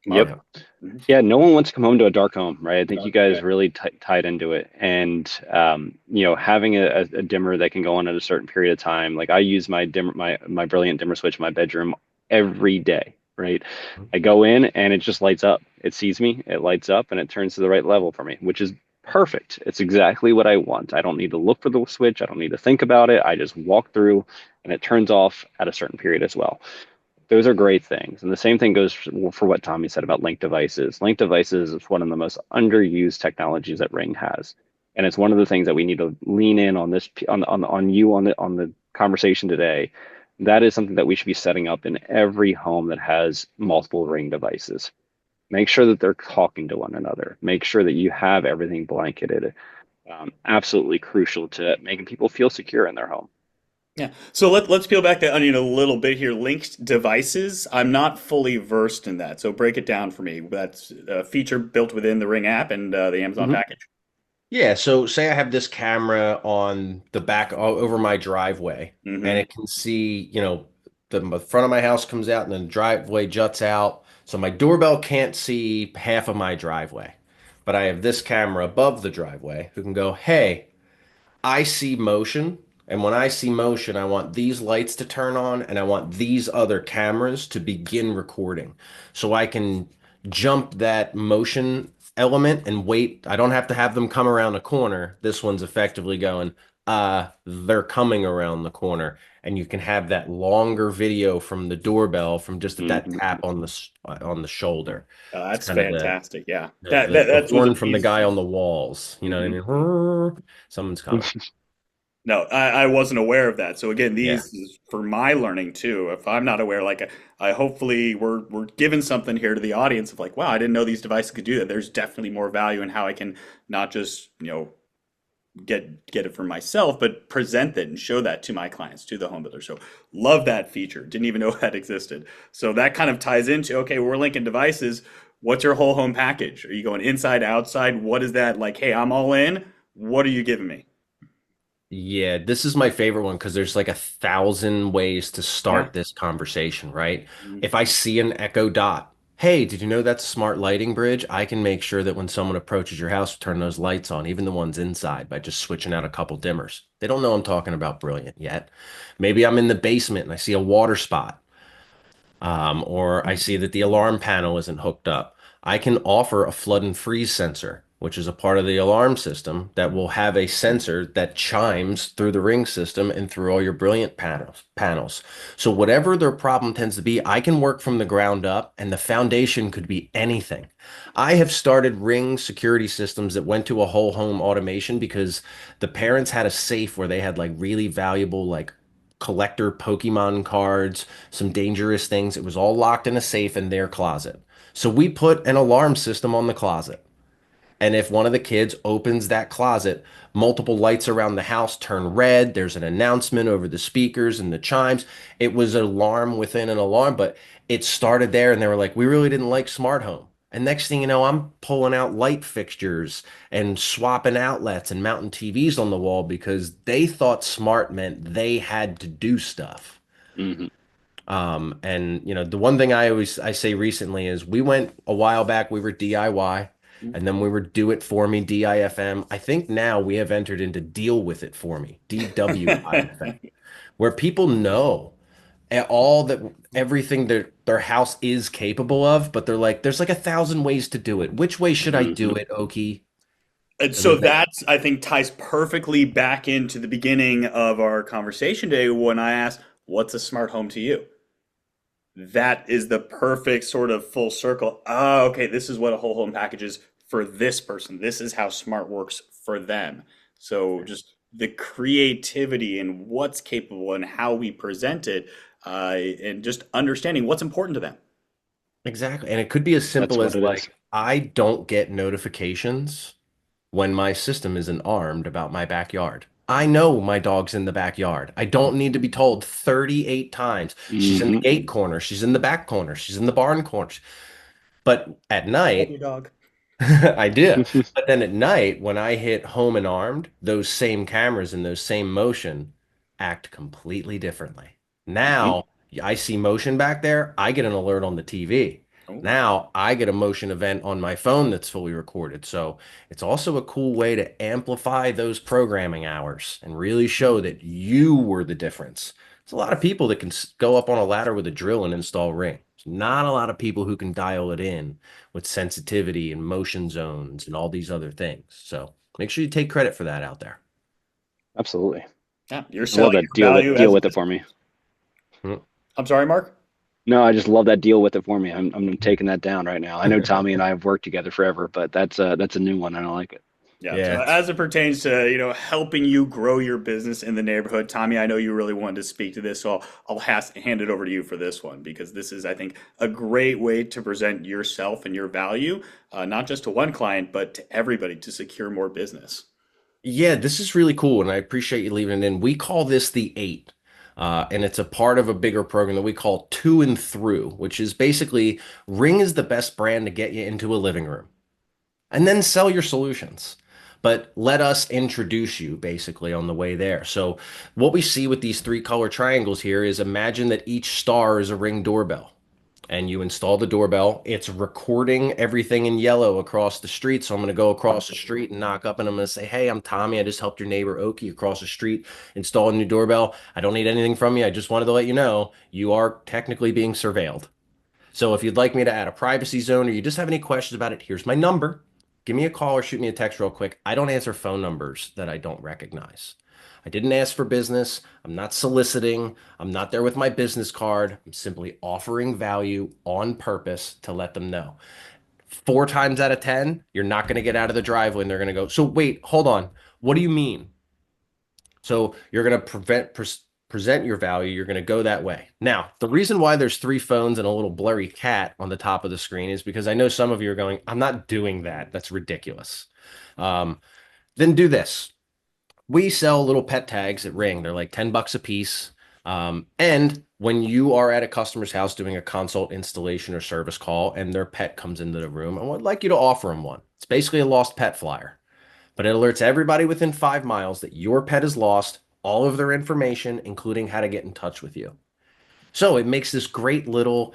Yep. Smart. Mhm. Yeah, no one wants to come home to a dark home, right? I think you Dark, guys yeah. really tied into it. And having a dimmer that can go on at a certain period of time. Like I use my dimmer, my brilliant dimmer switch in my bedroom every day, right? I go in and it just lights up. It sees me, it lights up, and it turns to the right level for me, which is perfect. It's exactly what I want. I don't need to look for the switch. I don't need to think about it. I just walk through and it turns off at a certain period as well. Those are great things. And the same thing goes for what Tommy said about linked devices. Linked devices is one of the most underused technologies that Ring has. And it's one of the things that we need to lean in on this on you on the conversation today. That is something that we should be setting up in every home that has multiple Ring devices. Make sure that they're talking to one another. Make sure that you have everything blanketed. Absolutely crucial to making people feel secure in their home. Yeah. So let's peel back the onion a little bit here. Linked devices. I'm not fully versed in that, so break it down for me. That's a feature built within the Ring app and the Amazon Mhm. package. Yeah, so say I have this camera on the back over my driveway, and Hmm. it can see, the front of my house comes out and then the driveway juts out. So my doorbell can't see half of my driveway. But I have this camera above the driveway who can go, hey, I see motion, and when I see motion, I want these lights to turn on and I want these other cameras to begin recording. So I can jump that motion element and wait. I don't have to have them come around the corner. This one's effectively going, they're coming around the corner. And you can have that longer video from the doorbell from just that Mhm. tap on on the shoulder. It's That's kind of the fantastic. Yeah. the, That, the, that the that's was a horn from the piece. guy on the walls. You know what I Mhm. mean? Someone's coming. No, I wasn't aware of that. So again, Yeah. these is for my learning too. If I'm not aware, like I hopefully we're giving something here to the audience of like, wow, I didn't know these devices could do that. There's definitely more value in how I can not just, get it for myself, but present that and show that to my clients, to the home builder. So love that feature. Didn't even know that existed. So that kind of ties into, okay, we're linking devices. What's your whole home package? Are you going inside, outside? What is that like? Hey, I'm all in. What are you giving me? Yeah, this is my favorite one because there's like 1,000 ways to Yeah. start this conversation, right? If I see an Echo Dot, hey, did you know that's a smart lighting bridge? I can make sure that when someone approaches your house, turn those lights on, even the ones inside, by just switching out a couple dimmers. They don't know I'm talking about brilliant yet. Maybe I'm in the basement and I see a water spot, or I see that the alarm panel isn't hooked up. I can offer a flood and freeze sensor, which is a part of the alarm system that will have a sensor that chimes through the Ring system and through all your brilliant panels. So whatever their problem tends to be, I can work from the ground up, and the foundation could be anything. I have started Ring security systems that went to a whole home automation because the parents had a safe where they had like really valuable like collector Pokemon cards, some dangerous things. It was all locked in a safe in their closet. So we put an alarm system on the closet. And if one of the kids opens that closet, multiple lights around the house turn red. There's an announcement over the speakers and the chimes. It was an alarm within an alarm, but it started there and they were like, we really didn't like smart home. And next thing you know, I'm pulling out light fixtures and swapping outlets and mounting TVs on the wall because they thought smart meant they had to do stuff. Mhm. And the one thing I say recently is we went a while back, we were DIY, and then we were do it for me, DIFM. I think now we have entered into deal with it for me, DWIFM, where people know all that everything their house is capable of, but they're like, there's like 1,000 ways to do it. Which way should I do Mhm. it, Oki? And And so then they, that's, I think, ties perfectly back into the beginning of our conversation today when I asked, what's a smart home to you? That is the perfect sort of full circle. Oh, okay, this is what a whole home package is for this person. This is how smart works for them. So just the creativity and what's capable and how we present it, and just understanding what's important to them. exactly. And it could be as That's simple what as it is. like, I don't get notifications when my system isn't armed about my backyard. I know my dog's in the backyard. I don't need to be told 38 times. She's in the Mhm. gate corner. She's in the back corner. She's in the barn corner. But at Love night, your dog. I did. But then at night, when I hit home and armed, those same cameras and those same motion act completely differently. Mhm. Now I see motion back there. I get an alert on the TV. Oh, Now I get a motion event on my phone that's fully recorded. So it's also a cool way to amplify those programming hours and really show that you were the difference. There's a lot of people that can go up on a ladder with a drill and install Ring. There's not a lot of people who can dial it in with sensitivity and motion zones and all these other things. So make sure you take credit for that out there. Absolutely. yeah, you're I love selling that your value deal as a with it business. for me. Mm. I'm sorry, Mark. No, I just love that deal with it for me. I'm taking that down right now. I know Tommy and I have worked together forever, but that's a new one. I don't like it. Yeah. So Yeah. as it pertains to, helping you grow your business in the neighborhood, Tommy, I know you really wanted to speak to this, so I'll hand it over to you for this one because this is, I think, a great way to present yourself and your value, not just to one client, but to everybody to secure more business. Yeah, this is really cool, and I appreciate you leaving it in. We call this the eight, and it's a part of a bigger program that we call Two and Through, which is basically Ring is the best brand to get you into a living room, and then sell your solutions. But let us introduce you basically on the way there. So what we see with these three color triangles here is imagine that each star is a Ring doorbell and you install the doorbell. It's recording everything in yellow across the street. So I'm going to go across the street and knock up and I'm going to say, hey, I'm Tommy. I just helped your neighbor Oki across the street install a new doorbell. I don't need anything from you. I just wanted to let you know you are technically being surveilled. So if you'd like me to add a privacy zone or you just have any questions about it, here's my number. Give me a call or shoot me a text real quick. I don't answer phone numbers that I don't recognize. I didn't ask for business. I'm not soliciting. I'm not there with my business card. I'm simply offering value on purpose to let them know. 4 times out of 10, you're not going to get out of the driveway and they're going to go, so wait, hold on. What do you mean? So you're going to present your value. You're going to go that way. Now, the reason why there's three phones and a little blurry cat on the top of the screen is because I know some of you are going, I'm not doing that. That's ridiculous. Um, then do this. We sell little pet tags at Ring. They're like 10 bucks a piece. And when you are at a customer's house doing a consult installation or service call and their pet comes into the room, I would like you to offer them one. It's basically a lost pet flyer, but it alerts everybody within 5 miles that your pet is lost, all of their information, including how to get in touch with you. So it makes this great little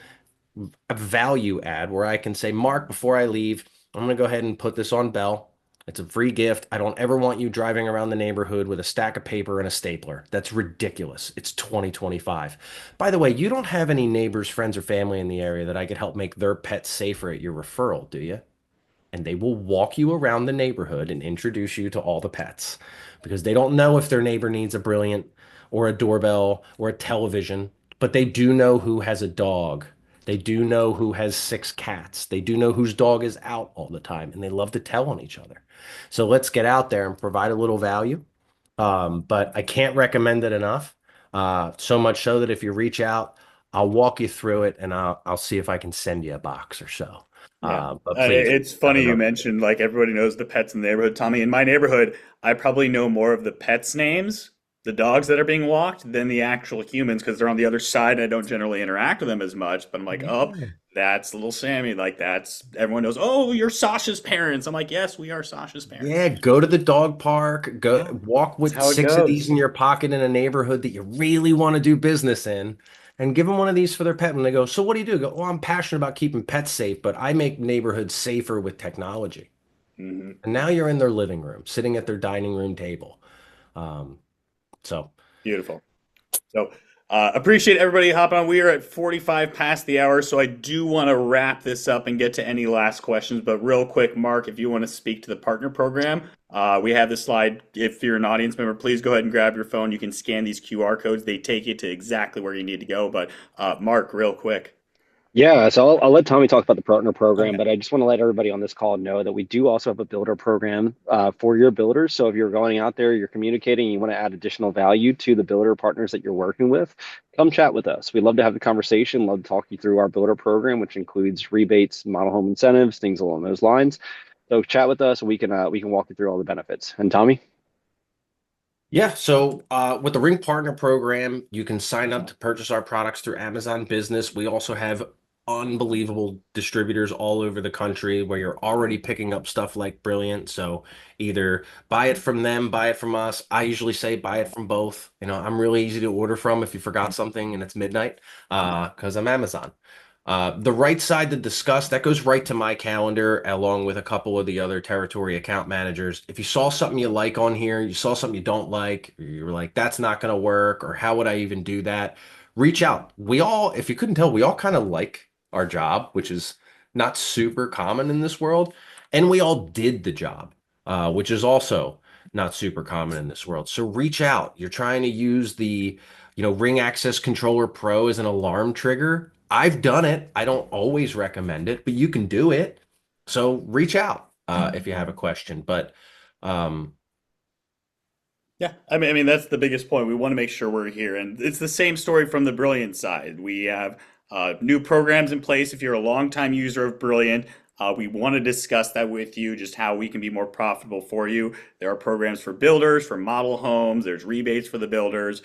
value add where I can say, Mark, before I leave, I'm going to go ahead and put this on Bell. It's a free gift. I don't ever want you driving around the neighborhood with a stack of paper and a stapler. That's ridiculous. It's 2025. By the way, you don't have any neighbors, friends, or family in the area that I could help make their pets safer at your referral, do you? And they will walk you around the neighborhood and introduce you to all the pets because they don't know if their neighbor needs a brilliant or a doorbell or a television, but they do know who has a dog. They do know who has 6 cats. They do know whose dog is out all the time, and they love to tell on each other. So let's get out there and provide a little value. But I can't recommend it enough. So much so that if you reach out, I'll walk you through it and I'll see if I can send you a box or so. Yeah. But please, It's have funny you another. mentioned like everybody knows the pets in the neighborhood. Tommy, in my neighborhood, I probably know more of the pets' names, the dogs that are being walked, than the actual humans because they're on the other side and I don't generally interact with them as much. But I'm like, oh, Yeah. that's little Sammy. Like that's everyone knows, oh, you're Sasha's parents. I'm like, yes, we are Sasha's parents. Yeah, go to the dog park, go Yeah, walk that's with how it 6 of these in goes. your pocket in a neighborhood that you really want to do business in, and give them one of these for their pet. And they go, so what do you do? Go, well, I'm passionate about keeping pets safe, but I make neighborhoods safer with technology. Hmm. And now you're in their living room, sitting at their dining room table. Um, so Beautiful. So appreciate everybody hopping on. We are at 45 past the hour, so I do want to wrap this up and get to any last questions. But real quick, Mark, if you want to speak to the partner program, we have this slide. If you're an audience member, please go ahead and grab your phone. You can scan these QR codes. They take you to exactly where you need to go. But Mark, real quick. Yeah, so I'll let Tommy talk about the partner program, Okay. but I just want to let everybody on this call know that we do also have a builder program for your builders. So if you're going out there, you're communicating, you want to add additional value to the builder partners that you're working with, come chat with us. We'd love to have the conversation, love to talk you through our builder program, which includes rebates, model home incentives, things along those lines. So chat with us, and we can walk you through all the benefits. And Tommy? yeah, so with the Ring Partner Program, you can sign up to purchase our products through Amazon Business. We also have unbelievable distributors all over the country where you're already picking up stuff like Brilliant. So either buy it from them, buy it from us. I usually say buy it from both. I'm really easy to order from if you forgot something and it's midnight, because I'm Amazon. The right side to discuss, that goes right to my calendar along with a couple of the other territory account managers. If you saw something you like on here, you saw something you don't like, or you're like, that's not going to work, or how would I even do that? Reach out. We all, if you couldn't tell, we all kind of like our job, which is not super common in this world. And we all did the job, which is also not super common in this world. So reach out. You're trying to use the Ring Access Controller Pro as an alarm trigger. I've done it. I don't always recommend it, but you can do it. So reach out if you have a question. But um, Yeah, I mean that's the biggest point. We want to make sure we're here, and it's the same story from the Brilliant side. We have new programs in place. If you're a longtime user of Brilliant, we want to discuss that with you, just how we can be more profitable for you. There are programs for builders, for model homes. There's rebates for the builders.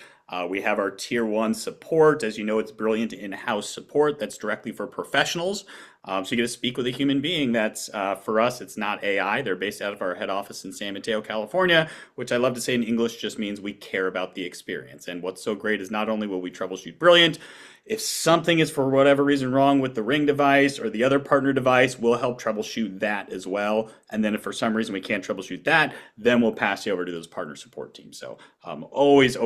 We have our tier one support. As you know, it's Brilliant in-house support that's directly for professionals. So you get to speak with a human being. That's for us, it's not AI. They're based out of our head office in San Mateo, California, which I love to say in English just means we care about the experience. And what's so great is not only will we troubleshoot Brilliant, if something is for whatever reason wrong with the Ring device or the other partner device, we'll help troubleshoot that as well. And then if for some reason we can't troubleshoot that, then we'll pass you over to those partner support teams. So always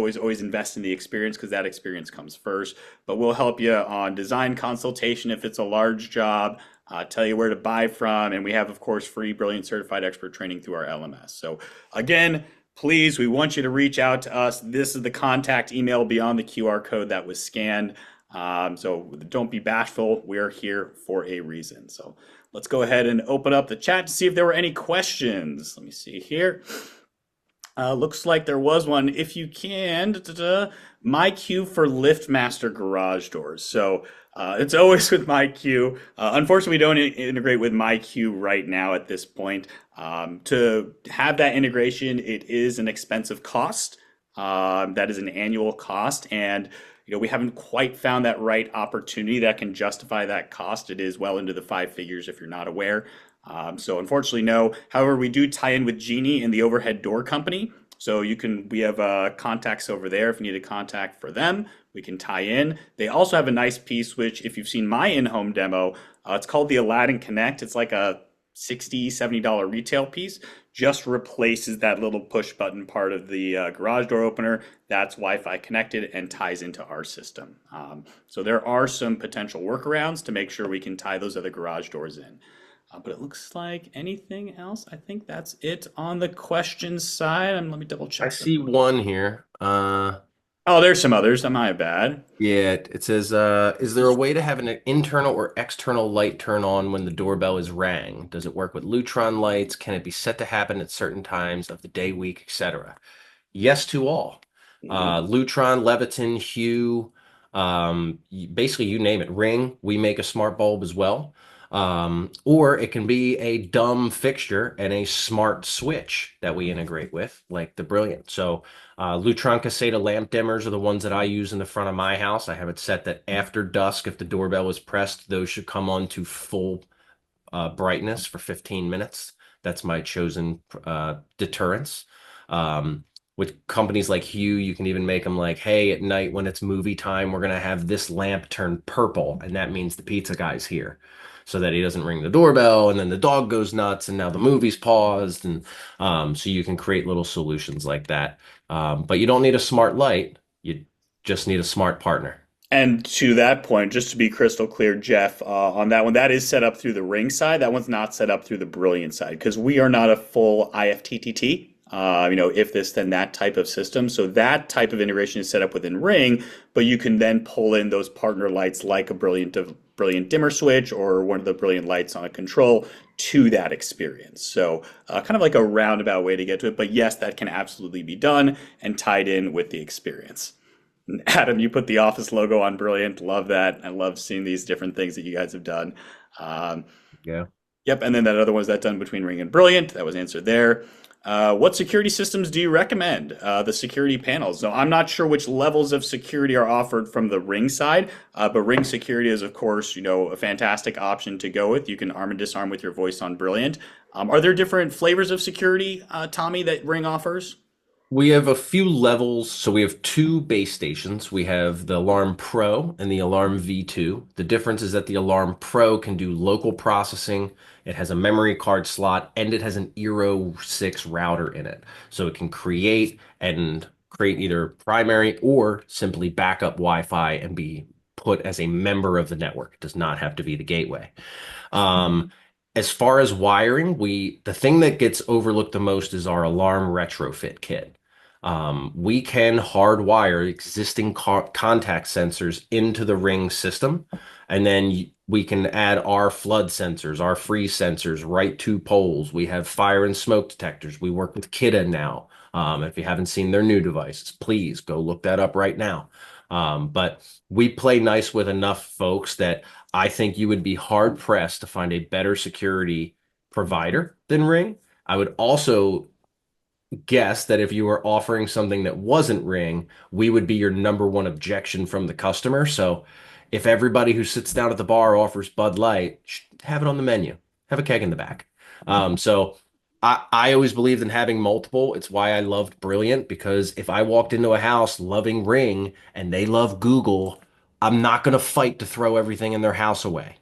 invest in the experience because that experience comes first. But we'll help you on design consultation if it's a large job, tell you where to buy from. And we have, of course, free Brilliant Certified Expert training through our LMS. So again, please, we want you to reach out to us. This is the contact email beyond the QR code that was scanned. So don't be bashful. We're here for a reason. So let's go ahead and open up the chat to see if there were any questions. Let me see here. Looks like there was one. If you can, my queue for LiftMaster garage doors. So it's always with MyQ. Unfortunately, we don't integrate with MyQ right now at this point. To have that integration, it is an expensive cost. That is an annual cost, and we haven't quite found that right opportunity that can justify that cost. It is well into the five figures if you're not aware. So unfortunately, no. However, we do tie in with Genie and the overhead door company. So we have contacts over there. If you need a contact for them, we can tie in. They also have a nice piece, which if you've seen my in-home demo, it's called the Aladdin Connect. It's like a $60, $70 retail piece, just replaces that little push button part of the garage door opener. That's Wi-Fi connected and ties into our system. So there are some potential workarounds to make sure we can tie those other garage doors in. But it looks like anything else. I think that's it on the question side. And let me double check. I see one here. Oh, there's some others. My bad. Yeah, it says, is there a way to have an internal or external light turn on when the doorbell is rang? Does it work with Lutron lights? Can it be set to happen at certain times of the day, week, etc.? Yes to all. Lutron, Leviton, Hue, basically you name it. Ring, we make a smart bulb as well. Or it can be a dumb fixture and a smart switch that we integrate with, like the Brilliant. So Lutron Caseta lamp dimmers are the ones that I use in the front of my house. I have it set that after dusk, if the doorbell is pressed, those should come on to full brightness for 15 minutes. That's my chosen deterrence. With companies like Hue, you can even make them like, hey, at night when it's movie time, we're going to have this lamp turn purple. And that means the pizza guy's here, so that he doesn't ring the doorbell and then the dog goes nuts and now the movie's paused. And so you can create little solutions like that. But you don't need a smart light. You just need a smart partner. And to that point, just to be crystal clear, Jeff, on that one, that is set up through the Ring side. That one's not set up through the Brilliant side because we are not a full IFTTT. If this, then that type of system. So that type of integration is set up within Ring, but you can then pull in those partner lights like a Brilliant dimmer switch or one of the Brilliant lights on a control to that experience. So kind of like a roundabout way to get to it. But yes, that can absolutely be done and tied in with the experience. Adam, you put the Office logo on Brilliant. Love that. I love seeing these different things that you guys have done. Yeah. Yep. And then that other one's that done between Ring and Brilliant. That was answered there. What security systems do you recommend? The security panels. So I'm not sure which levels of security are offered from the Ring side, but Ring security is, of course, a fantastic option to go with. You can arm and disarm with your voice on Brilliant. Are there different flavors of security, Tommy, that Ring offers? We have a few levels. So we have two base stations. We have the Alarm Pro and the Alarm V2. The difference is that the Alarm Pro can do local processing. It has a memory card slot and it has an Eero 6 router in it. So it can create either primary or simply backup Wi-Fi and be put as a member of the network. It does not have to be the gateway. Um, as far as wiring, the thing that gets overlooked the most is our alarm retrofit kit. We can hardwire existing contact sensors into the Ring system, and then we can add our flood sensors, our freeze sensors right to poles. We have fire and smoke detectors. We work with Kidda now. If you haven't seen their new devices, please go look that up right now. But we play nice with enough folks that I think you would be hard pressed to find a better security provider than Ring. I would also guess that if you were offering something that wasn't Ring, we would be your number one objection from the customer. So if everybody who sits down at the bar offers Bud Light, have it on the menu, have a keg in the back. So I always believed in having multiple. It's why I loved Brilliant, because if I walked into a house loving Ring and they love Google, I'm not going to fight to throw everything in their house away.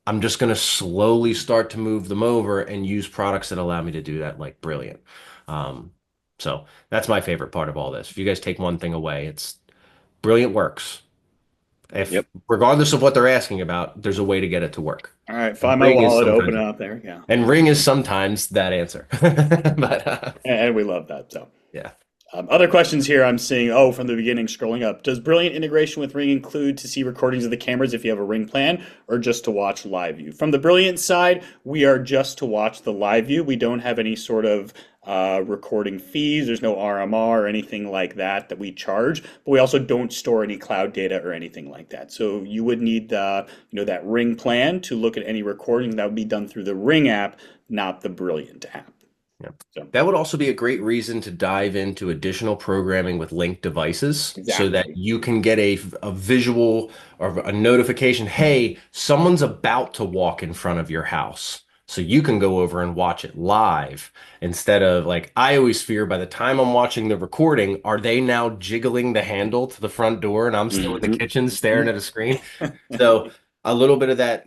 I'm just going to slowly start to move them over and use products that allow me to do that, like Brilliant. Um, so that's my favorite part of all this. If you guys take one thing away, it's Brilliant works. If Yep. regardless of what they're asking about, there's a way to get it to work. All right, And find my Ring is wallet, open sometimes, it up. There we go. and Ring is sometimes that answer. But And we love that. So, yeah. other questions here I'm seeing. Oh, from the beginning, scrolling up. Does Brilliant integration with Ring include to see recordings of the cameras if you have a Ring plan, or just to watch live view? From the Brilliant side, we are just to watch the live view. We don't have any sort of recording fees. There's no RMR or anything like that that we charge. But we also don't store any cloud data or anything like that. So you would need that Ring plan to look at any recording. That would be done through the Ring app, not the Brilliant app. Yeah. So That would also be a great reason to dive into additional programming with linked devices so that exactly. you can get a visual or a notification, hey, someone's about to walk in front of your house. So you can go over and watch it live instead of like, I always fear by the time I'm watching the recording, are they now jiggling the handle to the front door and I'm still in the Mhm. kitchen staring at a screen? So a little bit of that,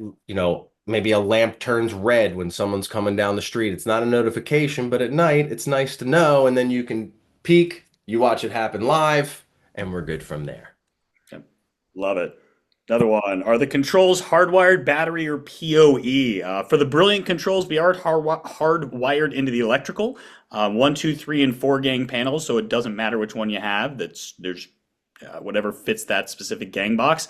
maybe a lamp turns red when someone's coming down the street. It's not a notification, but at night it's nice to know. And then you can peek, you watch it happen live, and we're good from there. Yep. Love it. Another one. Are the controls hardwired, battery, or PoE? For the Brilliant controls, we are hardwired into the electrical. One, two, three, and four gang panels, so it doesn't matter which one you have. There's whatever fits that specific gang box.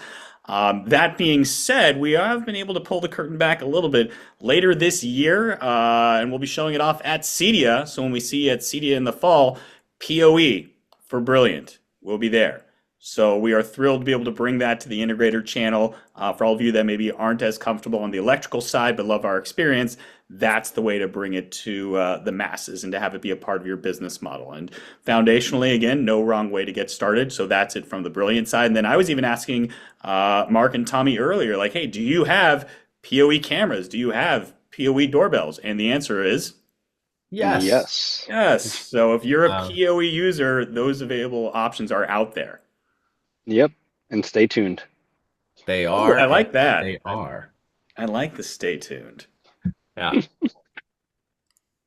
That being said, we have been able to pull the curtain back a little bit later this year, and we'll be showing it off at CEDIA. So when we see you at CEDIA in the fall, PoE for Brilliant will be there. So we are thrilled to be able to bring that to the integrator channel. For all of you that maybe aren't as comfortable on the electrical side but love our experience, that's the way to bring it to the masses and to have it be a part of your business model. And foundationally, again, no wrong way to get started. So that's it from the Brilliant side. And then I was even asking Mark and Tommy earlier, like, hey, do you have PoE cameras? Do you have PoE doorbells? And the answer is Yes. Yes. yes. So if you're a Uh, PoE user, those available options are out there. Yep. And stay tuned. they Oh, are, I and like that. they are. I like the stay tuned. Yeah.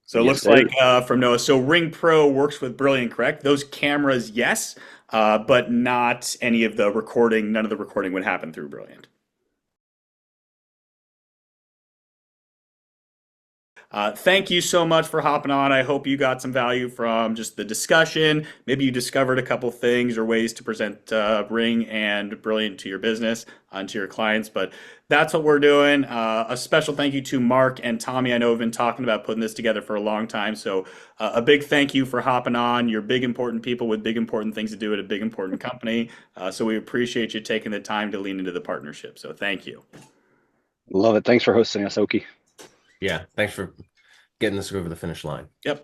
So it Yes, looks sir. like from Noah. So Ring Pro works with Brilliant, correct? Those cameras, yes, but not any of the recording. None of the recording would happen through Brilliant. Thank you so much for hopping on. I hope you got some value from just the discussion. Maybe you discovered a couple things or ways to present Ring and Brilliant to your business and to your clients. But that's what we're doing. A special thank you to Mark and Tommy. I know we've been talking about putting this together for a long time. So a big thank you for hopping on. You're big, important people with big, important things to do at a big, important company. So we appreciate you taking the time to lean into the partnership. So thank you. Love it. Thanks for hosting us, Oki. Yeah. Thanks for getting this over the finish line. Yep.